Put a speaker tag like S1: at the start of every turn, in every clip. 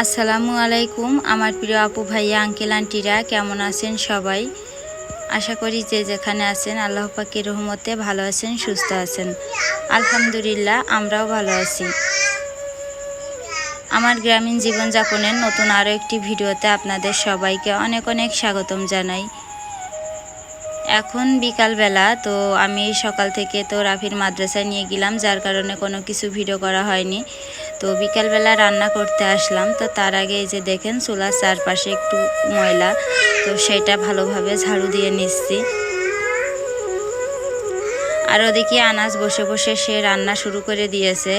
S1: আসসালামু আলাইকুম আমার প্রিয় আপু ভাইয়া আঙ্কেল আন্টিরা কেমন আছেন সবাই। আশা করি যে যেখানে আছেন আল্লাহ পাকের রহমতে ভালো আছেন, সুস্থ আছেন। আলহামদুলিল্লাহ আমরাও ভালো আছি। আমার গ্রামীণ জীবনযাপনের নতুন আরও একটি ভিডিওতে আপনাদের সবাইকে অনেক অনেক স্বাগতম জানাই। এখন বিকালবেলা, তো আমি সকাল থেকে তো রাফির মাদ্রাসায় নিয়ে গেলাম, যার কারণে কোনো কিছু ভিডিও করা হয়নি। তো বিকালবেলা রান্না করতে আসলাম। তো তার আগে এই যে দেখেন চুলার চারপাশে একটু ময়লা, তো সেটা ভালোভাবে ঝাড়ু দিয়ে নিচ্ছি। আর ওদিকে আনাজ বসে বসে সে রান্না শুরু করে দিয়েছে।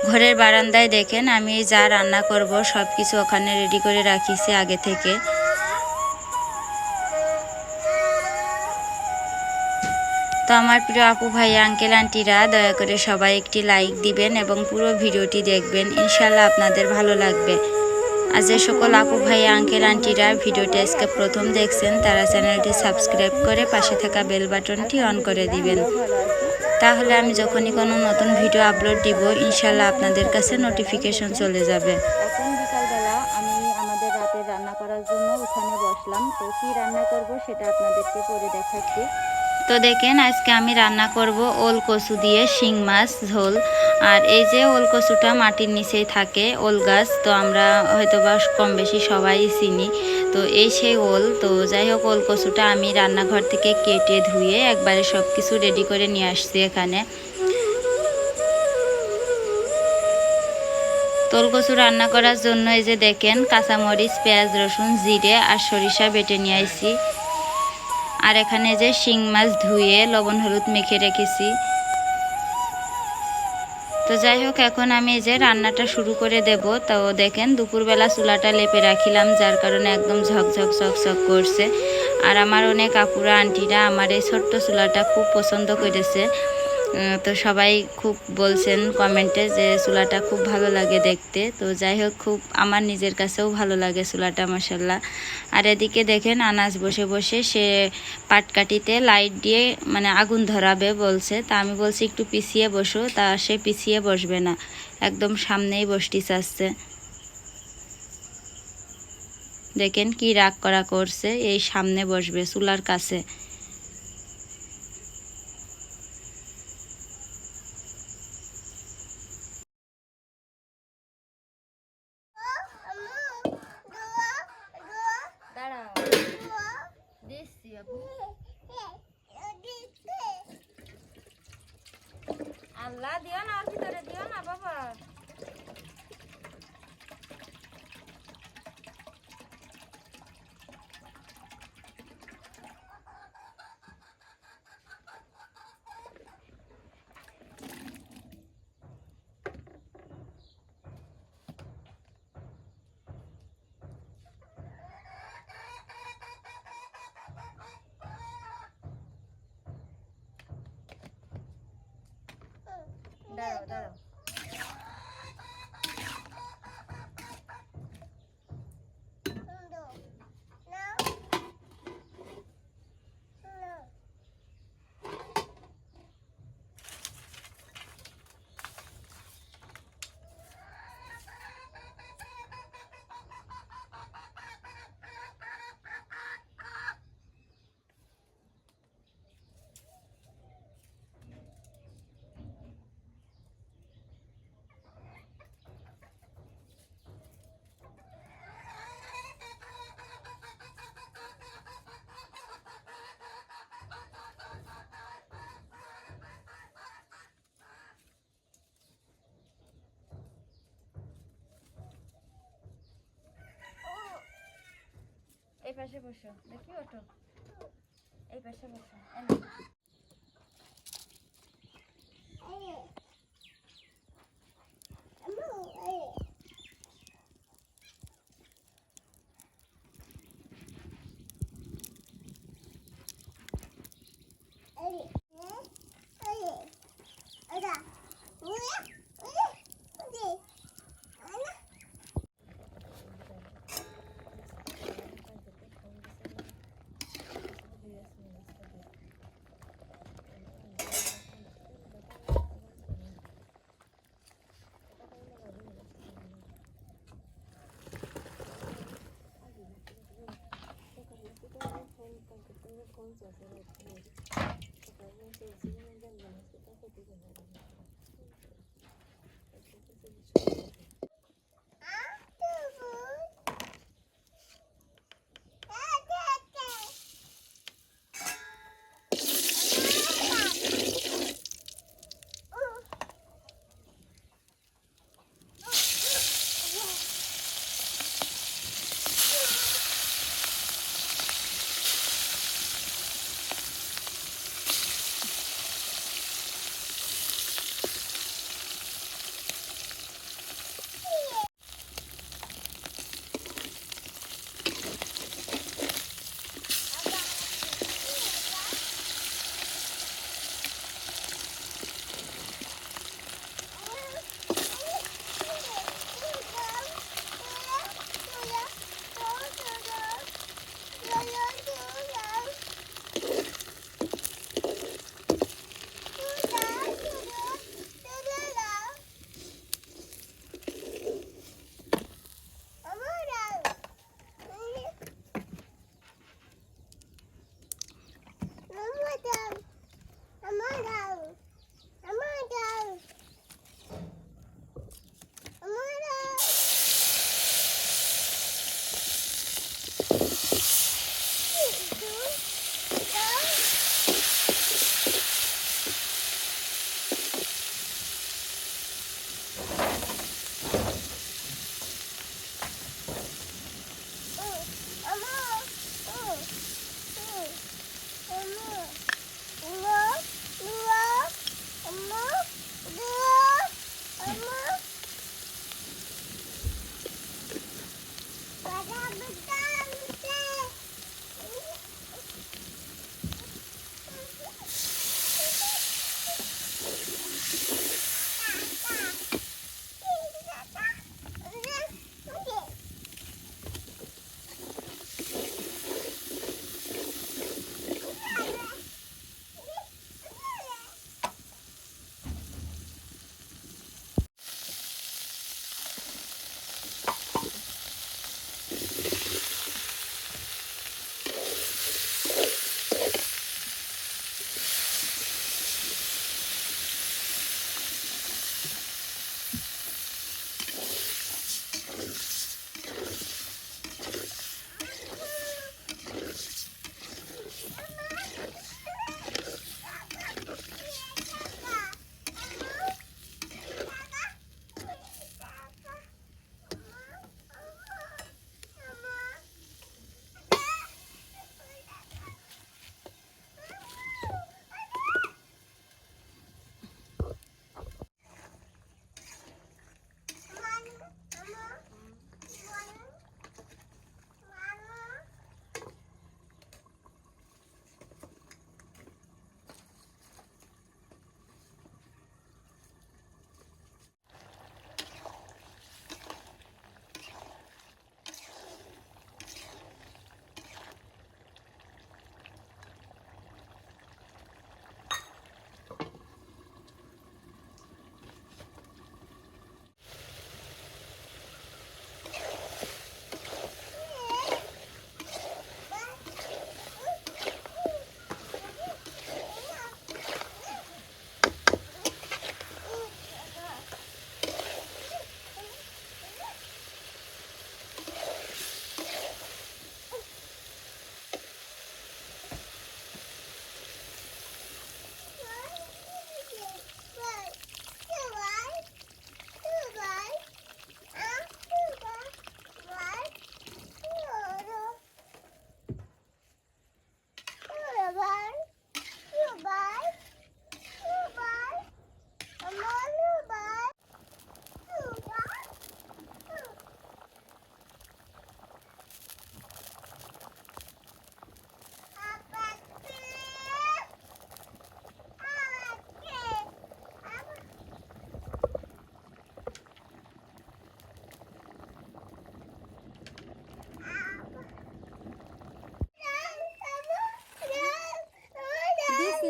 S1: ঘরের বারান্দায় দেখেন আমি যা রান্না করব সব কিছু ওখানে রেডি করে রাখিছি আগে থেকে। তো আমার প্রিয় আপু ভাই আঙ্কেল আন্টিরা দয়া করে সবাই একটি লাইক দিবেন এবং পুরো ভিডিওটি দেখবেন, ইনশাল্লাহ আপনাদের ভালো লাগবে। আর যে সকল আপু ভাই আঙ্কেল আন্টিরা ভিডিওটি আজকে প্রথম দেখছেন তারা চ্যানেলটি সাবস্ক্রাইব করে পাশে থাকা বেল বাটনটি অন করে দিবেন, তাহলে আমি যখনই কোনো নতুন ভিডিও আপলোড দিব ইনশাল্লাহ আপনাদের কাছে নোটিফিকেশন চলে যাবে।
S2: এখন বিকালবেলা আমি আমাদের রাতের রান্না করার জন্য উঠানে বসলাম। তো কি রান্না করব সেটা আপনাদেরকে করে দেখাচ্ছি।
S1: তো দেখেন আজকে আমি রান্না করব ওল কচু দিয়ে শিং মাছ ঝোল। আর এই যে ওল কচুটা মাটির নিচেই থাকে, ওল গাছ, তো আমরা হয়তো বা কম বেশি সবাই চিনি। তো এই সেই ওল। তো যাই হোক, ওল কচুটা আমি রান্নাঘর থেকে কেটে ধুয়ে একবারে সব কিছু রেডি করে নিয়ে আসছি এখানে। ওল কচু রান্না করার জন্য এই যে দেখেন কাঁচামরিচ, পেঁয়াজ, রসুন, জিরে আর সরিষা বেটে নিয়ে আসছি। আর এখানে যে শিং মাছ ধুয়ে লবণ হলুদ মেখে রেখেছি। তো যাই হোক, এখন আমি এই যে রান্নাটা শুরু করে দেব। তো দেখেন দুপুরবেলা চুলাটা লেপে রাখিলাম, যার কারণে একদম ঝকঝক ঝকঝক করছে। আর আমার অনেক আপুরা আন্টিরা আমার এই ছোট্ট চুলাটা খুব পছন্দ করেছে। তো সবাই খুব বলছেন কমেন্টে যে চুলাটা খুব ভালো লাগে দেখতে। তো যাই হোক, খুব আমার নিজের কাছেও ভালো লাগে চুলাটা, মাশাল্লাহ। আর এদিকে দেখেন আনাজ বসে বসে সে পাটকাঠিতে লাইট দিয়ে মানে আগুন ধরাবে বলছে। তা আমি বলছি একটু পিছিয়ে বসো, তা সে পিছিয়ে বসবে না, একদম সামনেই বসতে চাচ্ছে। দেখেন কি রাগ করা করছে, এই সামনে বসবে চুলার কাছে।
S2: আল্লাহ দিও না, ভিতরে দিও না বাবা। দাঁড়াও দাঁড়াও। এই পাশে বসো, দেখি ওঠো, এই পাশে বসো।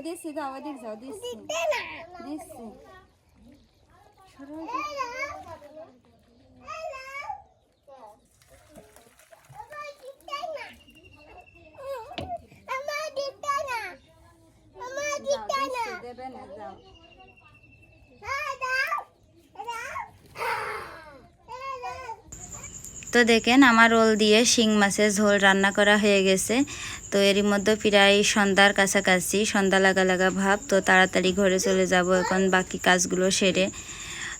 S2: দিচ্ছি যাও ওদিক যাও দিচ্ছি দিচ্ছি
S1: তো দেখেন আমার রোল দিয়ে শিং মাছের ঝোল রান্না করা হয়ে গেছে। তো এরই মধ্যে প্রায় সন্ধ্যার কাছাকাছি, সন্ধ্যা লাগা লাগা ভাব। তো তাড়াতাড়ি ঘরে চলে যাব এখন বাকি কাজগুলো সেরে।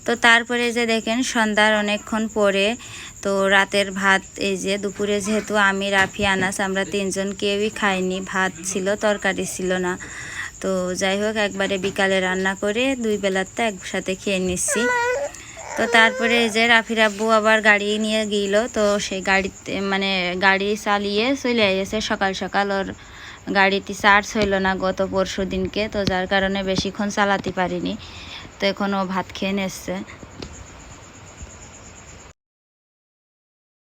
S1: তো তারপরে যে দেখেন সন্ধ্যার অনেকক্ষণ পরে তো রাতের ভাত, এই যে দুপুরে যেহেতু আমি, রাফি, আনাস আমরা তিনজন কেউই খাইনি, ভাত ছিল তরকারি ছিল না। তো যাই হোক একবারে বিকালে রান্না করে দুই বেলাতে একসাথে খেয়ে নিচ্ছি। তো তারপরে এই যে রাফির আব্বু আবার গাড়ি নিয়ে গেল। তো সেই গাড়িতে মানে গাড়ি চালিয়ে চলে এসেছে সকাল সকাল। ওর গাড়িতে চার্জ হইল না গত পরশু দিনকে, তো যার কারণে বেশিক্ষণ চালাতে পারিনি। তো এখন ও ভাত খেয়ে নিচ্ছে।